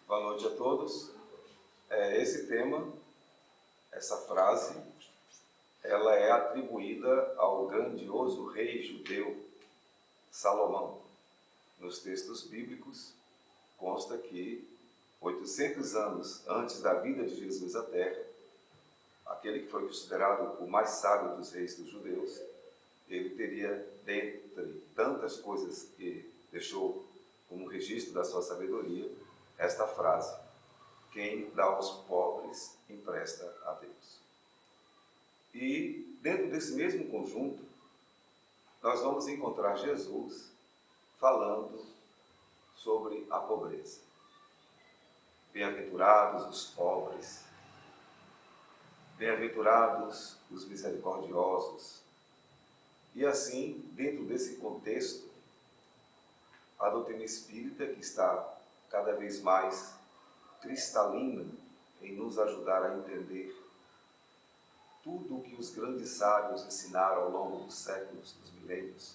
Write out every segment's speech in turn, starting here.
Boa noite a todos. Esse tema, essa frase, ela é atribuída ao grandioso rei judeu Salomão. Nos textos bíblicos consta que 800 anos antes da vinda de Jesus à Terra, aquele que foi considerado o mais sábio dos reis dos judeus, ele teria, dentre tantas coisas que deixou como registro da sua sabedoria, esta frase: quem dá aos pobres empresta a Deus. E dentro desse mesmo conjunto, nós vamos encontrar Jesus falando sobre a pobreza. Bem-aventurados os pobres, bem-aventurados os misericordiosos. E assim, dentro desse contexto, a doutrina espírita, que está cada vez mais cristalina em nos ajudar a entender tudo o que os grandes sábios ensinaram ao longo dos séculos, dos milênios,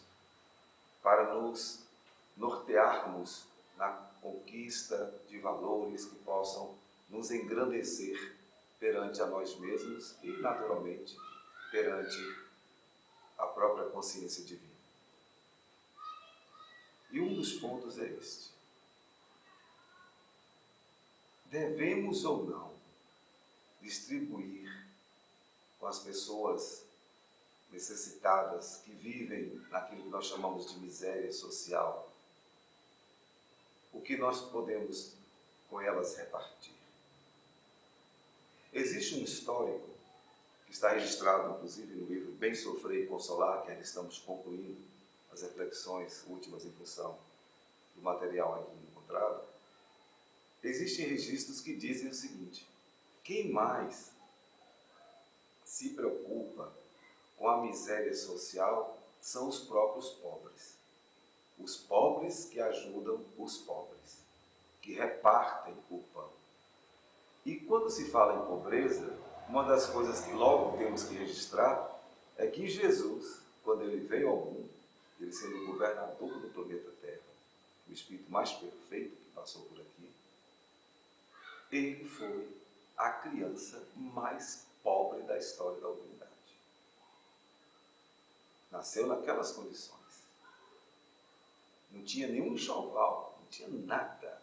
para nos nortearmos na conquista de valores que possam nos engrandecer perante a nós mesmos e, naturalmente, perante a própria consciência divina. E um dos pontos é este: devemos ou não distribuir com as pessoas necessitadas que vivem naquilo que nós chamamos de miséria social o que nós podemos com elas repartir? Existe um histórico que está registrado, inclusive, no livro Bem Sofrer e Consolar, que ainda estamos concluindo as reflexões últimas em função do material aqui encontrado. Existem registros que dizem o seguinte: quem mais se preocupa com a miséria social são os próprios pobres. Os pobres que ajudam os pobres, que repartem o pão. E quando se fala em pobreza, uma das coisas que logo temos que registrar é que Jesus, quando ele veio ao mundo, ele sendo o governador do planeta Terra, o espírito mais perfeito que passou por aqui, ele foi a criança mais pobre da história da humanidade. Nasceu naquelas condições. Não tinha nenhum enxoval, não tinha nada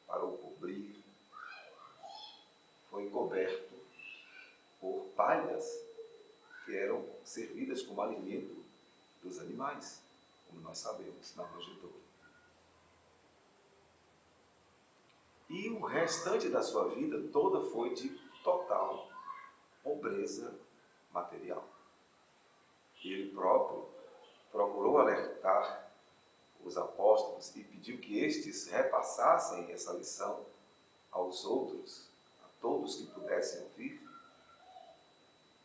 para o cobrir. Foi coberto por palhas que eram servidas como alimento dos animais, como nós sabemos, na manjedoura. E o restante da sua vida toda foi de total pobreza material. Ele próprio procurou alertar os apóstolos e pediu que estes repassassem essa lição aos outros, a todos que pudessem ouvir,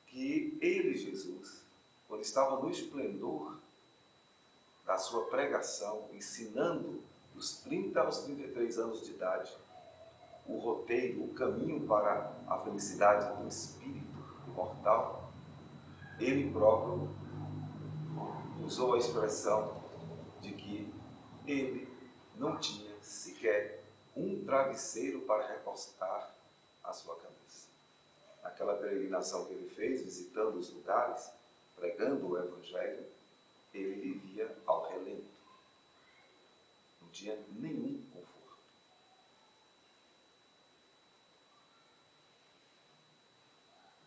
que ele, Jesus, quando estava no esplendor da sua pregação, ensinando dos 30 aos 33 anos de idade, o roteiro, o caminho para a felicidade do espírito imortal, ele próprio usou a expressão de que ele não tinha sequer um travesseiro para recostar a sua cabeça. Naquela peregrinação que ele fez, visitando os lugares, pregando o Evangelho, ele vivia ao relento. Não tinha nenhum conforto.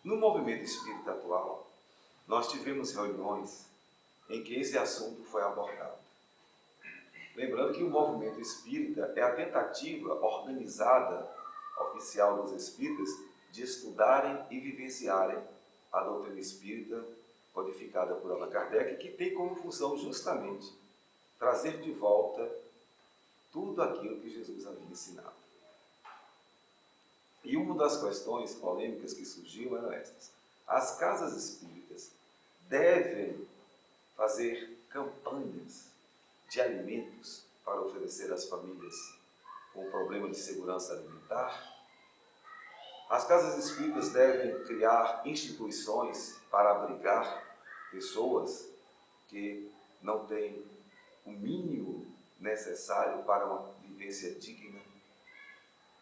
No movimento espírita atual, nós tivemos reuniões em que esse assunto foi abordado. Lembrando que o movimento espírita é a tentativa organizada, oficial dos espíritas, de estudarem e vivenciarem a doutrina espírita codificada por Allan Kardec, que tem como função justamente trazer de volta tudo aquilo que Jesus havia ensinado. E uma das questões polêmicas que surgiu eram estas: as casas espíritas devem fazer campanhas de alimentos para oferecer às famílias com problema de segurança alimentar? As casas espíritas devem criar instituições para abrigar pessoas que não têm o mínimo necessário para uma vivência digna?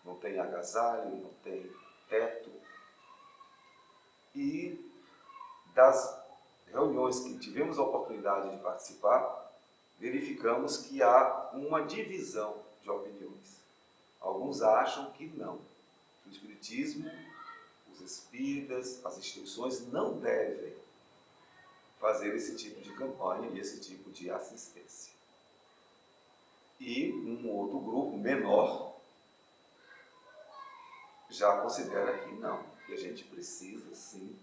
não tem agasalho, não tem teto. E das reuniões que tivemos a oportunidade de participar, verificamos que há uma divisão de opiniões. Alguns acham que não, que o Espiritismo, os espíritas, as instituições não devem fazer esse tipo de campanha e esse tipo de assistência. E um outro grupo menor já considera que não, que a gente precisa sim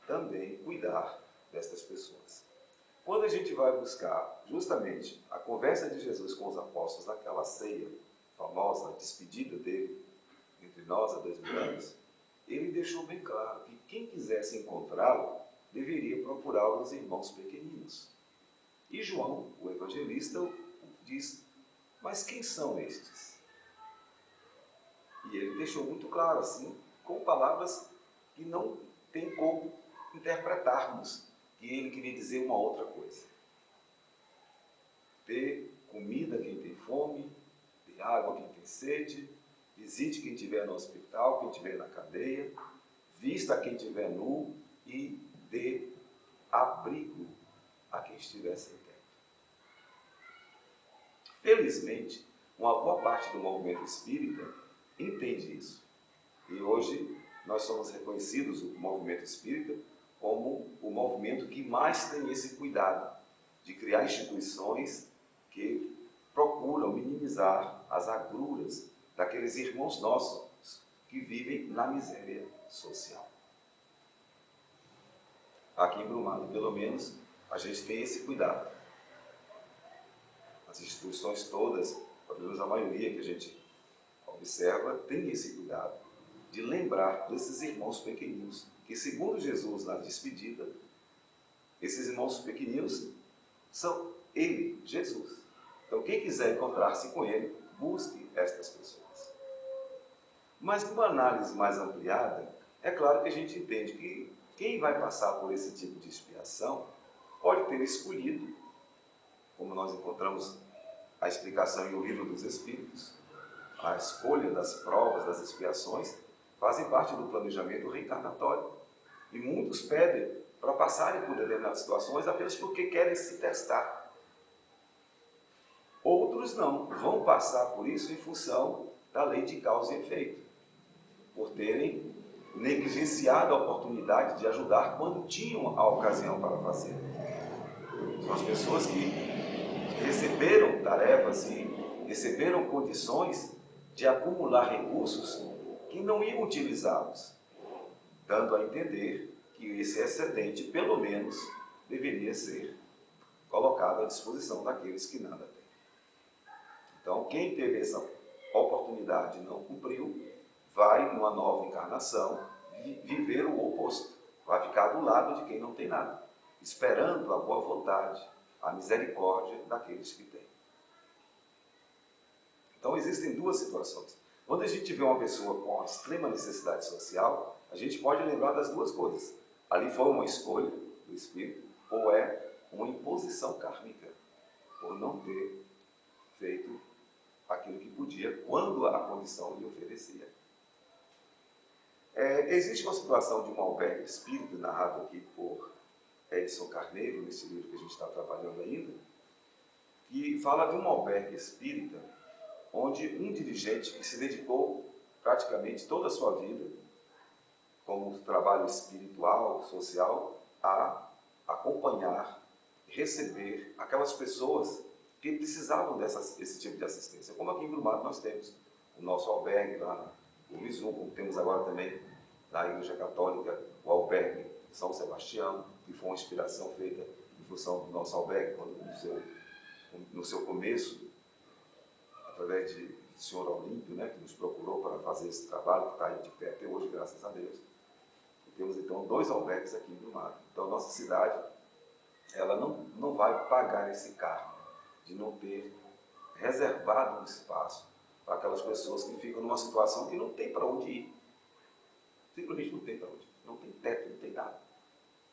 também cuidar destas pessoas. Quando a gente vai buscar justamente a conversa de Jesus com os apóstolos naquela ceia famosa, a despedida dele entre nós há 2000 anos, ele deixou bem claro que quem quisesse encontrá-lo deveria procurar os irmãos pequeninos. E João, o evangelista, diz: mas quem são estes? E ele deixou muito claro, assim, com palavras que não tem como interpretarmos que ele queria dizer uma outra coisa. Dê comida a quem tem fome, dê água a quem tem sede, visite quem estiver no hospital, quem estiver na cadeia, vista quem estiver nu e dê abrigo a quem estiver sem teto. Felizmente, uma boa parte do movimento espírita entende isso. E hoje nós somos reconhecidos, o movimento espírita, como o movimento que mais tem esse cuidado de criar instituições que procuram minimizar as agruras daqueles irmãos nossos que vivem na miséria social. Aqui em Brumado, pelo menos, a gente tem esse cuidado. As instituições todas, pelo menos a maioria que a gente observa, tem esse cuidado de lembrar desses irmãos pequeninos, que segundo Jesus na despedida, esses irmãos pequeninos são ele, Jesus. Então quem quiser encontrar-se com ele, busque estas pessoas. Mas numa análise mais ampliada, é claro que a gente entende que quem vai passar por esse tipo de expiação pode ter escolhido, como nós encontramos a explicação em O Livro dos Espíritos, a escolha das provas, das expiações, fazem parte do planejamento reencarnatório. E muitos pedem para passarem por determinadas situações apenas porque querem se testar. Outros não, vão passar por isso em função da lei de causa e efeito, por terem negligenciado a oportunidade de ajudar quando tinham a ocasião para fazer. São as pessoas que receberam tarefas e receberam condições de acumular recursos que não iam utilizá-los, dando a entender que esse excedente, pelo menos, deveria ser colocado à disposição daqueles que nada têm. Então, quem teve essa oportunidade e não cumpriu, vai, numa nova encarnação, viver o oposto. Vai ficar do lado de quem não tem nada, esperando a boa vontade, a misericórdia daqueles que têm. Então, existem duas situações. Quando a gente vê uma pessoa com extrema necessidade social, a gente pode lembrar das duas coisas. Ali foi uma escolha do espírito, ou é uma imposição kármica, por não ter feito aquilo que podia, quando a condição lhe oferecia. Existe uma situação de um albergue espírita, narrado aqui por Edson Carneiro, nesse livro que a gente está trabalhando ainda, que fala de um albergue espírita onde um dirigente que se dedicou praticamente toda a sua vida, como trabalho espiritual, social, a acompanhar, receber aquelas pessoas que precisavam desse tipo de assistência. Como aqui em Brumado nós temos o nosso albergue lá no Visu, como temos agora também na Igreja Católica o albergue São Sebastião, que foi uma inspiração feita em função do nosso albergue, quando no seu começo, através do senhor Olímpio, né, que nos procurou para fazer esse trabalho, que está aí de pé até hoje, graças a Deus. E temos então 2 albergues aqui em Brumado. Então a nossa cidade, ela não vai pagar esse karma de não ter reservado um espaço para aquelas pessoas que ficam numa situação que não tem para onde ir. Simplesmente não tem para onde ir. Não tem teto, não tem nada.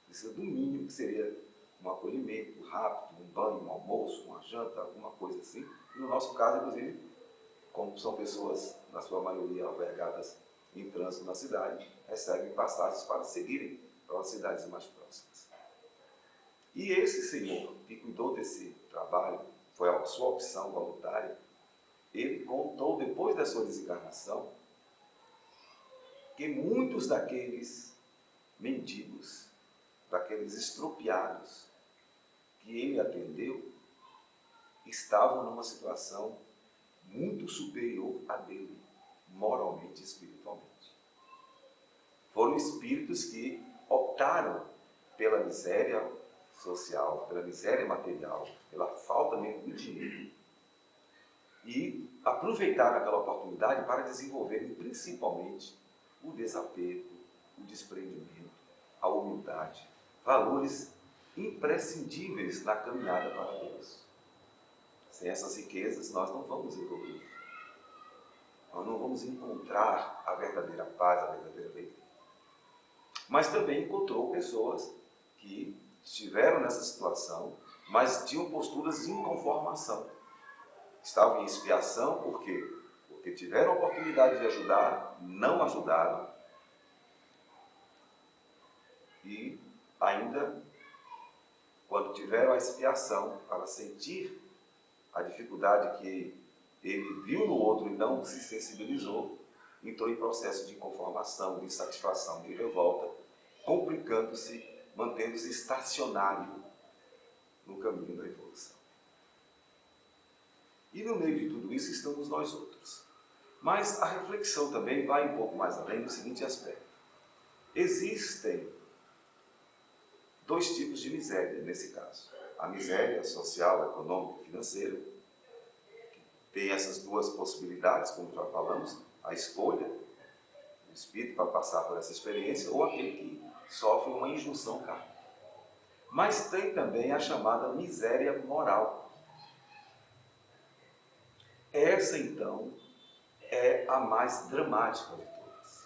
Precisa do mínimo, que seria um acolhimento rápido, um banho, um almoço, uma janta, alguma coisa assim. E no nosso caso, inclusive, como são pessoas, na sua maioria, albergadas em trânsito na cidade, recebem passagens para seguirem para as cidades mais próximas. E esse senhor que cuidou desse trabalho, foi a sua opção voluntária, ele contou, depois da sua desencarnação, que muitos daqueles mendigos, daqueles estropiados que ele atendeu, estavam numa situação muito superior à dele, moralmente e espiritualmente. Foram espíritos que optaram pela miséria social, pela miséria material, pela falta mesmo do dinheiro, e aproveitaram aquela oportunidade para desenvolverem principalmente o desapego, o desprendimento, a humildade, valores imprescindíveis na caminhada para Deus. Sem essas riquezas, nós não vamos evoluir. Nós não vamos encontrar a verdadeira paz, a verdadeira alegria. Mas também encontrou pessoas que estiveram nessa situação, mas tinham posturas de inconformação. Estavam em expiação, por quê? Porque tiveram a oportunidade de ajudar, não ajudaram, e ainda, quando tiveram a expiação para sentir a dificuldade que ele viu no outro e não se sensibilizou, entrou em processo de inconformação, de insatisfação, de revolta, complicando-se, mantendo-se estacionário no caminho da evolução. E no meio de tudo isso estamos nós outros. Mas a reflexão também vai um pouco mais além no seguinte aspecto. Existem dois tipos de miséria nesse caso. A miséria social, econômica e financeira, que tem essas duas possibilidades, como já falamos, a escolha do espírito para passar por essa experiência, ou aquele que sofre uma injunção kármica. Mas tem também a chamada miséria moral. Essa, então, é a mais dramática de todas.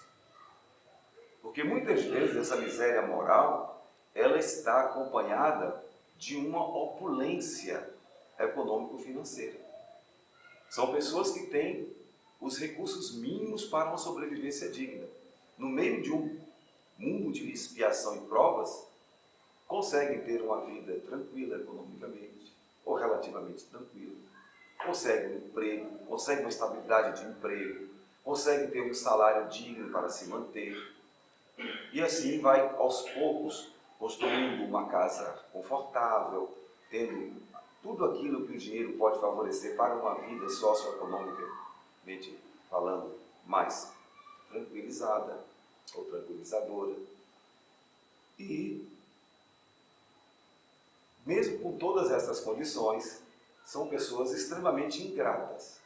Porque muitas vezes essa miséria moral, ela está acompanhada de uma opulência econômico-financeira. São pessoas que têm os recursos mínimos para uma sobrevivência digna. No meio de um mundo de expiação e provas, conseguem ter uma vida tranquila economicamente, ou relativamente tranquila. Conseguem um emprego, conseguem uma estabilidade de emprego, conseguem ter um salário digno para se manter. E assim vai, aos poucos, construindo uma casa confortável, tendo tudo aquilo que o dinheiro pode favorecer para uma vida socioeconomicamente falando mais tranquilizada ou tranquilizadora. E, mesmo com todas essas condições, são pessoas extremamente ingratas.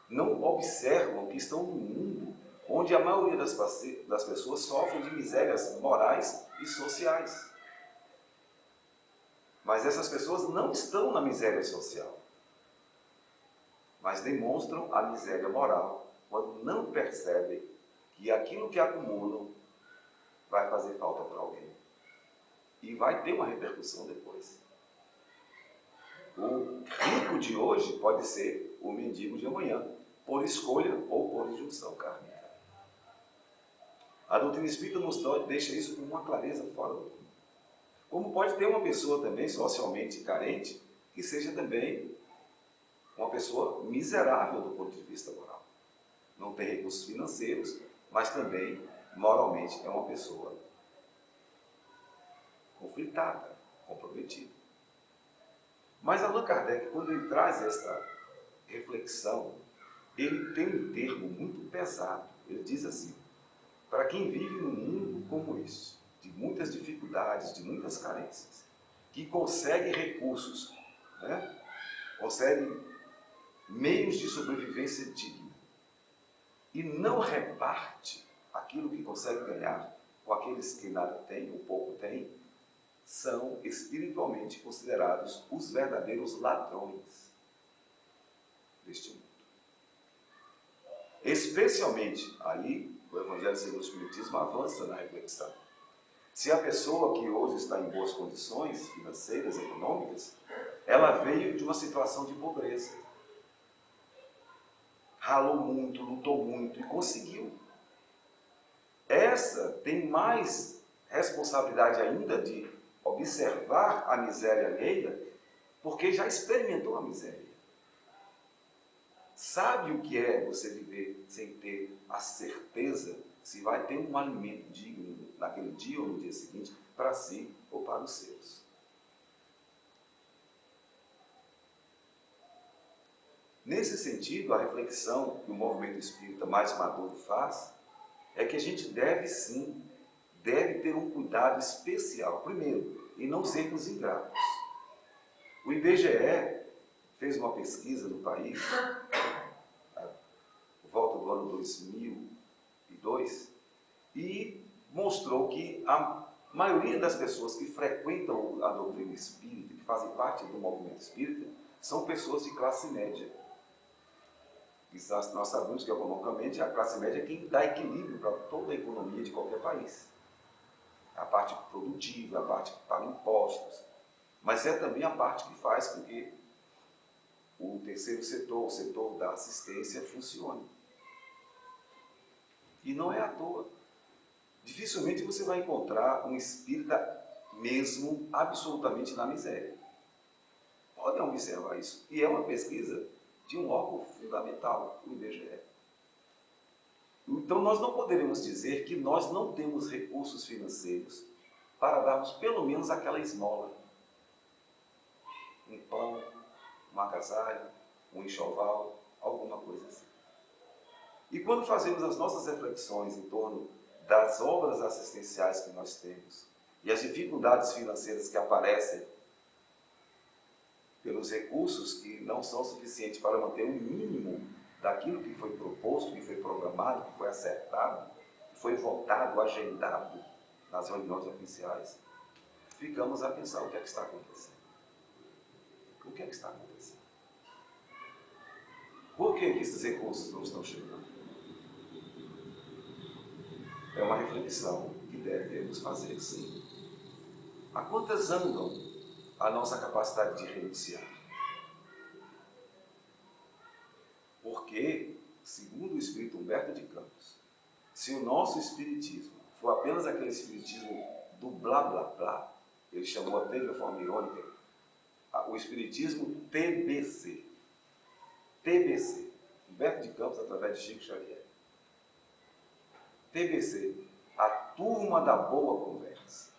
Não observam que estão num mundo onde a maioria das pessoas sofrem de misérias morais e sociais. Mas essas pessoas não estão na miséria social, mas demonstram a miséria moral quando não percebem que aquilo que acumulam vai fazer falta para alguém. E vai ter uma repercussão depois. O rico de hoje pode ser o mendigo de amanhã, por escolha ou por injunção kármica. A doutrina espírita nos deixa isso com uma clareza fora do comum. Como pode ter uma pessoa também socialmente carente, que seja também uma pessoa miserável do ponto de vista moral. Não tem recursos financeiros, mas também moralmente é uma pessoa conflitada, comprometida. Mas Allan Kardec, quando ele traz esta reflexão, ele tem um termo muito pesado. Ele diz assim: para quem vive num mundo como este, de muitas dificuldades, de muitas carências, que consegue recursos, consegue meios de sobrevivência digna, e não reparte aquilo que consegue ganhar com aqueles que nada têm ou pouco têm, são espiritualmente considerados os verdadeiros ladrões deste mundo. Especialmente aí, o Evangelho segundo o Espiritismo avança na reflexão. Se a pessoa que hoje está em boas condições financeiras, econômicas, ela veio de uma situação de pobreza. ralou muito, lutou muito e conseguiu. Essa tem mais responsabilidade ainda de observar a miséria alheia, porque já experimentou a miséria. Sabe o que é você viver sem ter a certeza se vai ter um alimento digno naquele dia ou no dia seguinte para si ou para os seus. Nesse sentido, a reflexão que o movimento espírita mais maduro faz é que a gente deve sim, deve ter um cuidado especial, primeiro, em não sermos ingratos. O IBGE fez uma pesquisa no país, por volta do ano 2002, e mostrou que a maioria das pessoas que frequentam a doutrina espírita, que fazem parte do movimento espírita, são pessoas de classe média. Nós sabemos que, economicamente, a classe média é quem dá equilíbrio para toda a economia de qualquer país. A parte produtiva, a parte que paga impostos, mas é também a parte que faz com que o terceiro setor, o setor da assistência, funcione. E não é à toa. Dificilmente você vai encontrar um espírita mesmo absolutamente na miséria. Podem observar isso. E é uma pesquisa de um órgão fundamental, o IBGE. Então nós não poderemos dizer que nós não temos recursos financeiros para darmos pelo menos aquela esmola. Um pão, um agasalho, um enxoval, alguma coisa assim. E quando fazemos as nossas reflexões em torno das obras assistenciais que nós temos e as dificuldades financeiras que aparecem pelos recursos que não são suficientes para manter o mínimo daquilo que foi proposto, que foi programado, que foi acertado, que foi votado, agendado nas reuniões oficiais, ficamos a pensar o que é que está acontecendo. O que é que está acontecendo? Por que esses recursos não estão chegando? É uma reflexão que devemos fazer, sim. A quantas andam a nossa capacidade de renunciar? Porque, segundo o espírito Humberto de Campos, se o nosso espiritismo for apenas aquele espiritismo do blá blá blá, ele chamou até de uma forma irônica, o espiritismo TBC. TBC. Humberto de Campos através de Chico Xavier. TBC. A turma da boa conversa.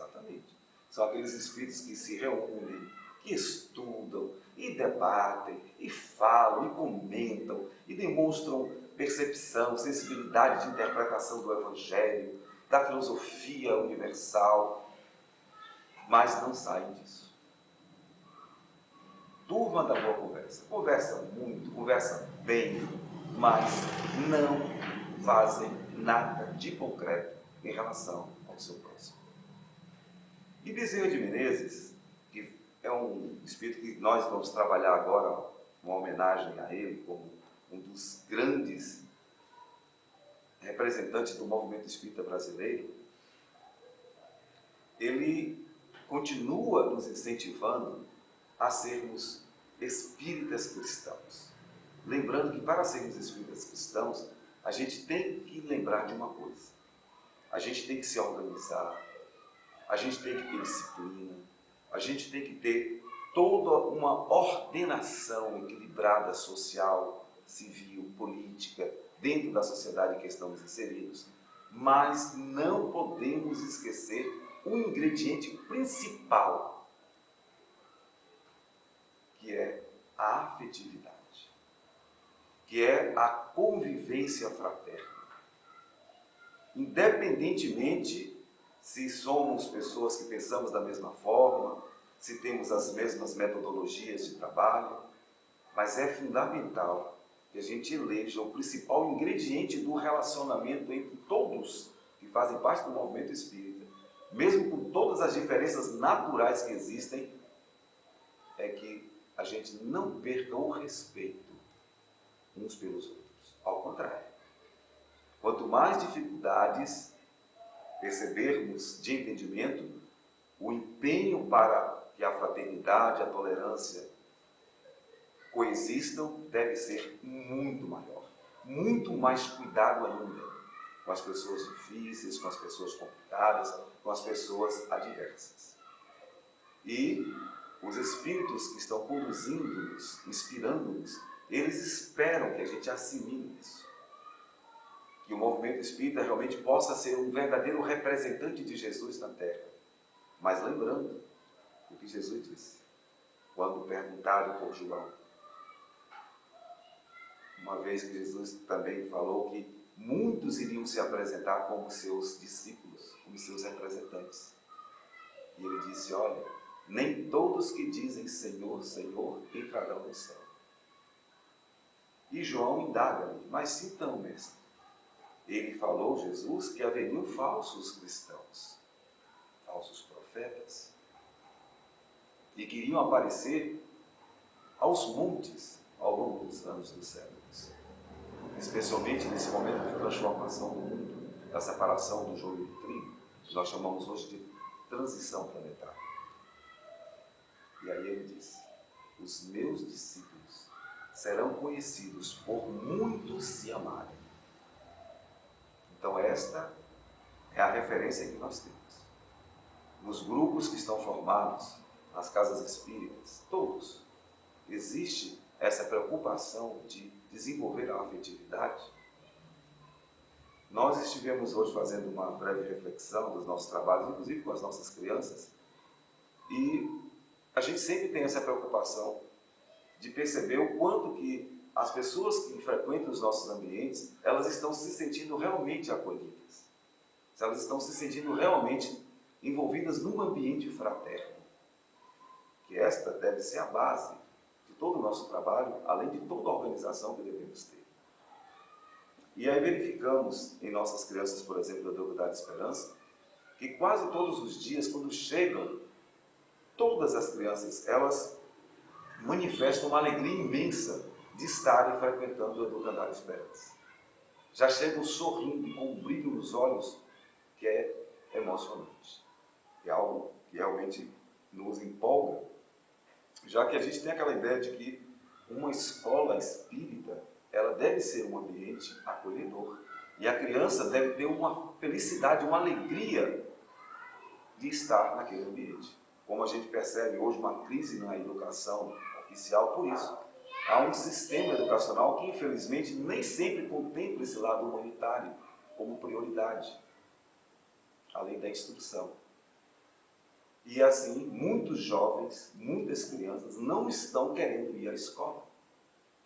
Exatamente. São aqueles espíritos que se reúnem, que estudam, e debatem, e falam, e comentam, e demonstram percepção, sensibilidade de interpretação do Evangelho, da filosofia universal, mas não saem disso. Turma da boa conversa. Conversa muito, conversa bem, mas não fazem nada de concreto em relação ao seu próximo. E Bezerra de Menezes, que é um espírito que nós vamos trabalhar agora, uma homenagem a ele como um dos grandes representantes do movimento espírita brasileiro, ele continua nos incentivando a sermos espíritas cristãos. Lembrando que para sermos espíritas cristãos, a gente tem que lembrar de uma coisa. A gente tem que se organizar, a gente tem que ter disciplina, a gente tem que ter toda uma ordenação equilibrada social, civil, política, dentro da sociedade em que estamos inseridos, mas não podemos esquecer o ingrediente principal, que é a afetividade, que é a convivência fraterna. Independentemente se somos pessoas que pensamos da mesma forma, se temos as mesmas metodologias de trabalho, mas é fundamental que a gente eleja o principal ingrediente do relacionamento entre todos que fazem parte do movimento espírita, mesmo com todas as diferenças naturais que existem, é que a gente não perca o respeito uns pelos outros. Ao contrário, quanto mais dificuldades percebermos de entendimento, o empenho para que a fraternidade, a tolerância coexistam deve ser muito maior, muito mais cuidado ainda com as pessoas difíceis, com as pessoas complicadas, com as pessoas adversas. E os espíritos que estão conduzindo-nos, inspirando-nos, eles esperam que a gente assimile isso. Que o movimento espírita realmente possa ser um verdadeiro representante de Jesus na Terra. Mas lembrando o que Jesus disse, quando perguntado por João. Uma vez que Jesus também falou que muitos iriam se apresentar como seus discípulos, como seus representantes. E ele disse, olha, nem todos que dizem Senhor, Senhor, entrarão no céu. E João indaga-lhe, mas então, mestre, ele falou, Jesus, que haveriam falsos cristãos, falsos profetas, e que iriam aparecer aos montes ao longo dos anos dos séculos. Especialmente nesse momento de transformação do mundo, da separação do joio do trigo, que nós chamamos hoje de transição planetária. E aí ele diz, os meus discípulos serão conhecidos por muitos se amarem. Então esta é a referência que nós temos. Nos grupos que estão formados, nas casas espíritas, todos, existe essa preocupação de desenvolver a afetividade. Nós estivemos hoje fazendo uma breve reflexão dos nossos trabalhos, inclusive com as nossas crianças, e a gente sempre tem essa preocupação de perceber o quanto que as pessoas que frequentam os nossos ambientes, elas estão se sentindo realmente acolhidas. Elas estão se sentindo realmente envolvidas num ambiente fraterno. Que esta deve ser a base de todo o nosso trabalho, além de toda a organização que devemos ter. E aí verificamos em nossas crianças, por exemplo, da Deodidade Esperança, que quase todos os dias, quando chegam, todas as crianças, elas manifestam uma alegria imensa de estarem frequentando a Deodidade Esperança. Já chegam sorrindo, com um brilho nos olhos, que é emocionante. É algo que realmente nos empolga, já que a gente tem aquela ideia de que uma escola espírita, ela deve ser um ambiente acolhedor. E a criança deve ter uma felicidade, uma alegria de estar naquele ambiente. Como a gente percebe hoje uma crise na educação oficial por isso. Há um sistema educacional que, infelizmente, nem sempre contempla esse lado humanitário como prioridade, além da instrução. E assim, muitos jovens, muitas crianças não estão querendo ir à escola.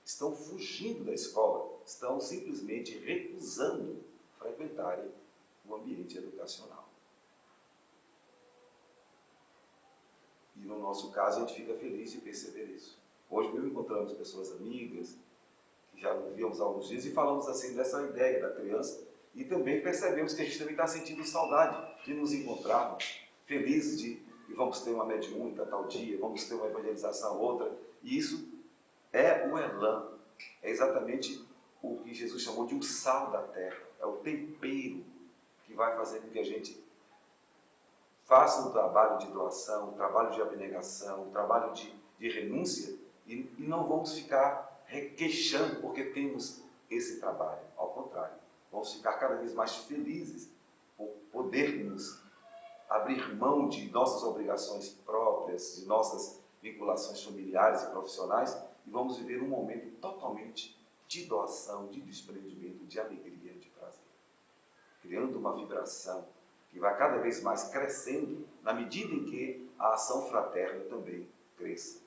Estão fugindo da escola, estão simplesmente recusando frequentarem o ambiente educacional. E no nosso caso, a gente fica feliz de perceber isso. Hoje mesmo encontramos pessoas amigas, que já víamos há alguns dias, e falamos assim dessa ideia da criança, e também percebemos que a gente também está sentindo saudade de nos encontrarmos, felizes de que vamos ter uma mediúnica tal dia, vamos ter uma evangelização outra, e isso é o elan, é exatamente o que Jesus chamou de um sal da terra, é o tempero que vai fazer com que a gente faça um trabalho de doação, um trabalho de abnegação, um trabalho de renúncia, e não vamos ficar requeixando porque temos esse trabalho. Ao contrário, vamos ficar cada vez mais felizes por podermos abrir mão de nossas obrigações próprias, de nossas vinculações familiares e profissionais, e vamos viver um momento totalmente de doação, de desprendimento, de alegria, de prazer. Criando uma vibração que vai cada vez mais crescendo na medida em que a ação fraterna também cresça.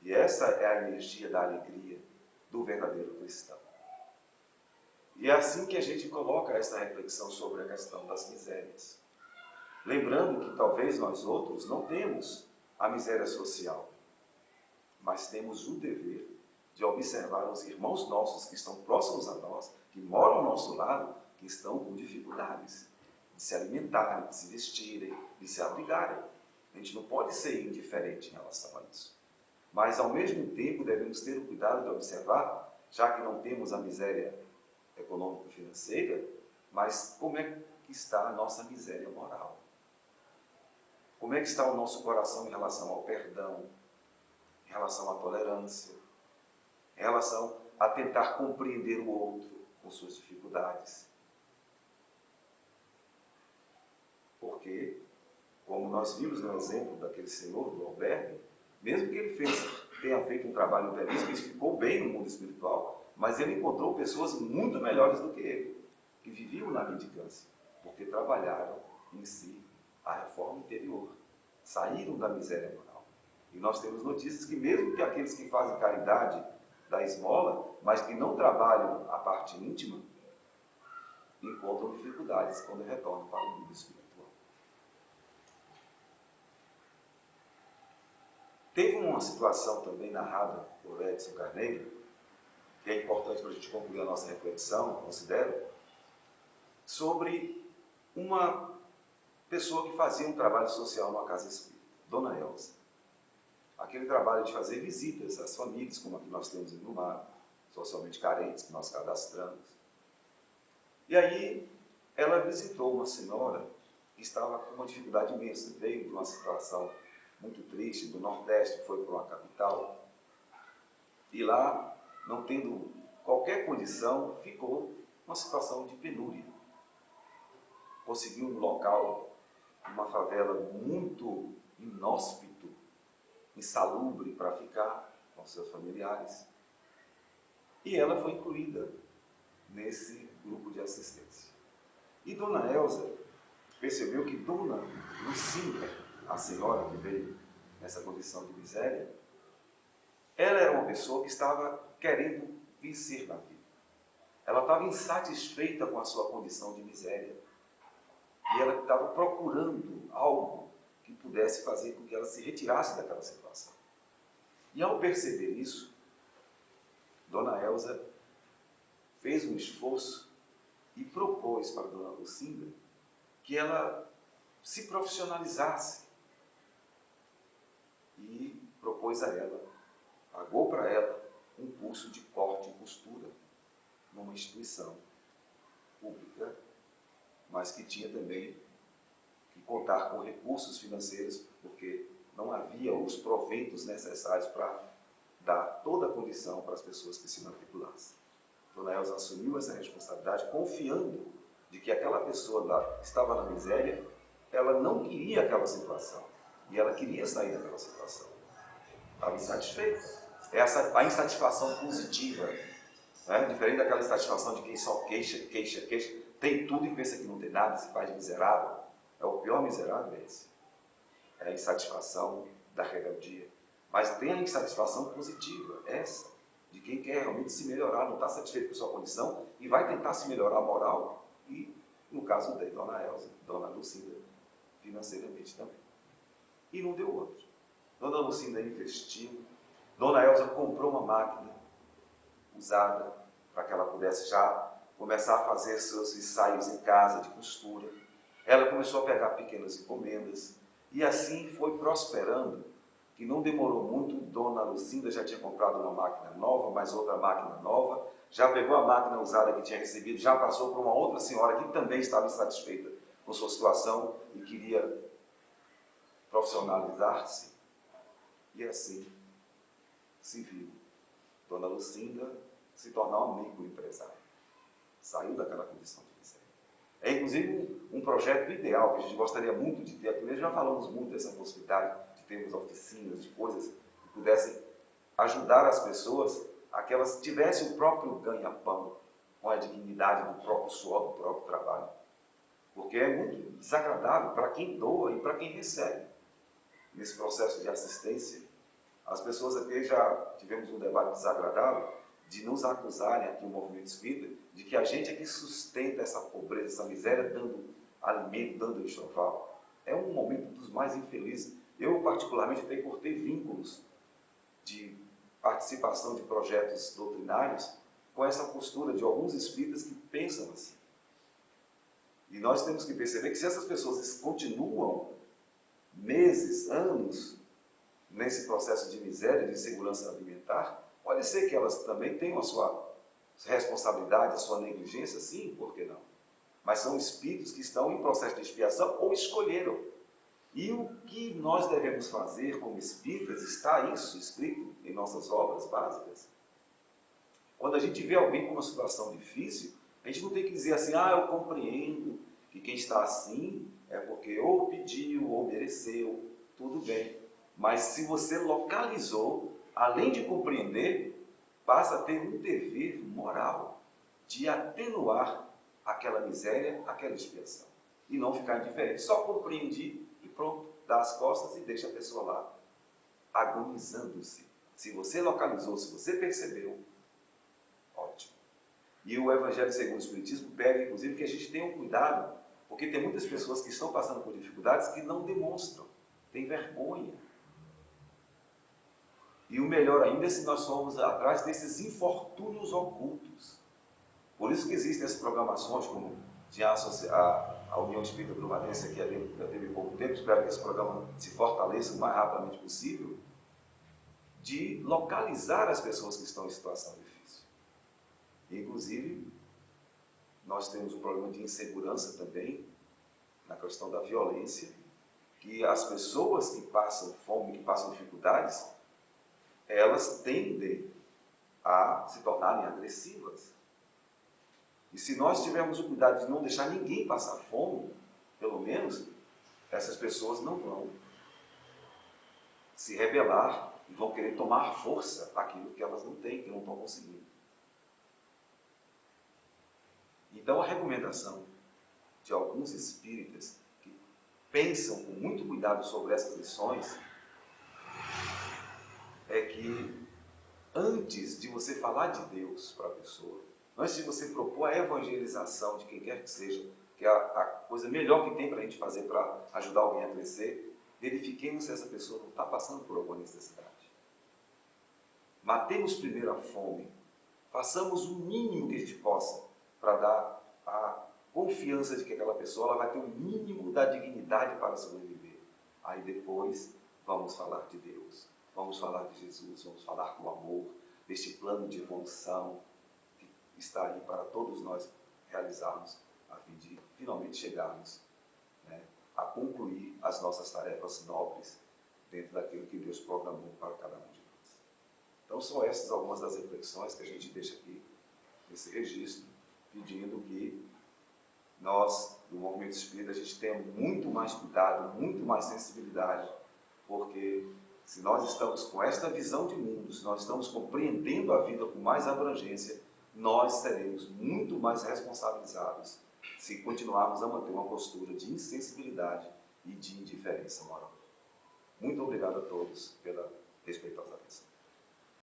E essa é a energia da alegria do verdadeiro cristão. E é assim que a gente coloca essa reflexão sobre a questão das misérias. Lembrando que talvez nós outros não temos a miséria social, mas temos o dever de observar os irmãos nossos que estão próximos a nós, que moram ao nosso lado, que estão com dificuldades de se alimentarem, de se vestirem, de se abrigarem. A gente não pode ser indiferente em relação a isso. Mas, ao mesmo tempo, devemos ter o cuidado de observar, já que não temos a miséria econômico-financeira, mas como é que está a nossa miséria moral? Como é que está o nosso coração em relação ao perdão, em relação à tolerância, em relação a tentar compreender o outro com suas dificuldades. Porque, como nós vimos no exemplo daquele senhor do albergue, mesmo que ele tenha feito um trabalho belíssimo, ele ficou bem no mundo espiritual, mas ele encontrou pessoas muito melhores do que ele, que viviam na mendicância, porque trabalharam em si a reforma interior, saíram da miséria moral. E nós temos notícias que mesmo que aqueles que fazem caridade da esmola, mas que não trabalham a parte íntima, encontram dificuldades quando retornam para o mundo espiritual. Teve uma situação também narrada por Edson Carneiro, que é importante para a gente concluir a nossa reflexão, considero, sobre uma pessoa que fazia um trabalho social numa casa espírita, Dona Elza. Aquele trabalho de fazer visitas às famílias, como a que nós temos em Brumado, socialmente carentes, que nós cadastramos. E aí, ela visitou uma senhora que estava com uma dificuldade imensa, veio de uma situação muito triste, do Nordeste, foi para uma capital, e lá, não tendo qualquer condição, ficou uma situação de penúria. Conseguiu um local, uma favela muito inóspito, insalubre para ficar com seus familiares. E ela foi incluída nesse grupo de assistência. E Dona Elza percebeu que Dona Lucinda, a senhora que veio nessa condição de miséria, ela era uma pessoa que estava querendo vencer na vida. Ela estava insatisfeita com a sua condição de miséria. E ela estava procurando algo que pudesse fazer com que ela se retirasse daquela situação. E ao perceber isso, Dona Elza fez um esforço e propôs para Dona Lucinda que ela se profissionalizasse. E propôs a ela, pagou para ela um curso de corte e costura numa instituição pública, mas que tinha também que contar com recursos financeiros, porque não havia os proventos necessários para dar toda a condição para as pessoas que se matriculassem. Dona Elza assumiu essa responsabilidade, confiando de que aquela pessoa lá estava na miséria, ela não queria aquela situação, e ela queria sair daquela situação. Estava insatisfeita. A insatisfação positiva, né? Diferente daquela insatisfação de quem só queixa, tem tudo e pensa que não tem nada, se faz miserável. É o pior miserável esse. É a insatisfação da rebeldia. Mas tem a insatisfação positiva, essa, de quem quer realmente se melhorar, não está satisfeito com sua condição e vai tentar se melhorar a moral e, no caso da Dona Elza, Dona Lucinda, financeiramente também. E não deu outro. Dona Lucinda investiu, Dona Elza comprou uma máquina usada para que ela pudesse já começar a fazer seus ensaios em casa de costura. Ela começou a pegar pequenas encomendas e assim foi prosperando, que não demorou muito. Dona Lucinda já tinha comprado uma máquina nova, mais outra máquina nova, já pegou a máquina usada que tinha recebido, já passou para uma outra senhora que também estava insatisfeita com sua situação e queria profissionalizar-se. E assim se viu Dona Lucinda se tornar uma microempresária. Saiu daquela condição de miséria. É inclusive um projeto ideal que a gente gostaria muito de ter. Aqui mesmo já falamos muito dessa possibilidade de termos oficinas, de coisas que pudessem ajudar as pessoas a que elas tivessem o próprio ganha-pão, com a dignidade do próprio suor, do próprio trabalho. Porque é muito desagradável para quem doa e para quem recebe. Nesse processo de assistência, as pessoas aqui já tivemos um debate desagradável de nos acusarem aqui, o movimento espírita, de que a gente é que sustenta essa pobreza, essa miséria, dando alimento, dando enxoval. É um momento dos mais infelizes. Eu, particularmente, até cortei vínculos de participação de projetos doutrinários com essa postura de alguns espíritas que pensam assim. E nós temos que perceber que se essas pessoas continuam meses, anos, nesse processo de miséria, de insegurança alimentar, pode ser que elas também tenham a sua responsabilidade, a sua negligência, sim, por que não? Mas são espíritos que estão em processo de expiação ou escolheram. E o que nós devemos fazer como espíritas, está isso escrito em nossas obras básicas, Quando a gente vê alguém com uma situação difícil, a gente não tem que dizer assim, ah, eu compreendo que quem está assim é porque ou pediu ou mereceu, tudo bem. Mas se você localizou, além de compreender, passa a ter um dever moral de atenuar aquela miséria, aquela expiação. E não ficar indiferente. Só compreendi e pronto, dá as costas e deixa a pessoa lá, agonizando-se. Se você localizou, se você percebeu, ótimo. E o Evangelho segundo o Espiritismo pega, inclusive, que a gente tenha um cuidado, porque tem muitas pessoas que estão passando por dificuldades que não demonstram, têm vergonha. E o melhor ainda é se nós formos atrás desses infortúnios ocultos. Por isso que existem essas programações, como tinha a União Espírita Brumadência, que já teve pouco tempo, espero que esse programa se fortaleça o mais rapidamente possível, de localizar as pessoas que estão em situação difícil. Inclusive, nós temos um problema de insegurança também, na questão da violência, que as pessoas que passam fome, que passam dificuldades, elas tendem a se tornarem agressivas. E se nós tivermos o cuidado de não deixar ninguém passar fome, pelo menos, essas pessoas não vão se rebelar e vão querer tomar força aquilo que elas não têm, que não estão conseguindo. Então, a recomendação de alguns espíritas que pensam com muito cuidado sobre essas lições é que, antes de você falar de Deus para a pessoa, antes de você propor a evangelização de quem quer que seja, que é a coisa melhor que tem para a gente fazer para ajudar alguém a crescer, verifiquemos se essa pessoa não está passando por alguma necessidade. Matemos primeiro a fome, façamos o mínimo que a gente possa para dar a confiança de que aquela pessoa ela vai ter o mínimo da dignidade para sobreviver. Aí depois vamos falar de Deus, vamos falar de Jesus, vamos falar do amor, deste plano de evolução que está aí para todos nós realizarmos, a fim de finalmente chegarmos, né, a concluir as nossas tarefas nobres dentro daquilo que Deus programou para cada um de nós. Então são essas algumas das reflexões que a gente deixa aqui nesse registro, pedindo que nós, do Movimento Espírita, a gente tenha muito mais cuidado, muito mais sensibilidade, porque se nós estamos com esta visão de mundo, se nós estamos compreendendo a vida com mais abrangência, nós seremos muito mais responsabilizados se continuarmos a manter uma postura de insensibilidade e de indiferença moral. Muito obrigado a todos pela respeitosa atenção.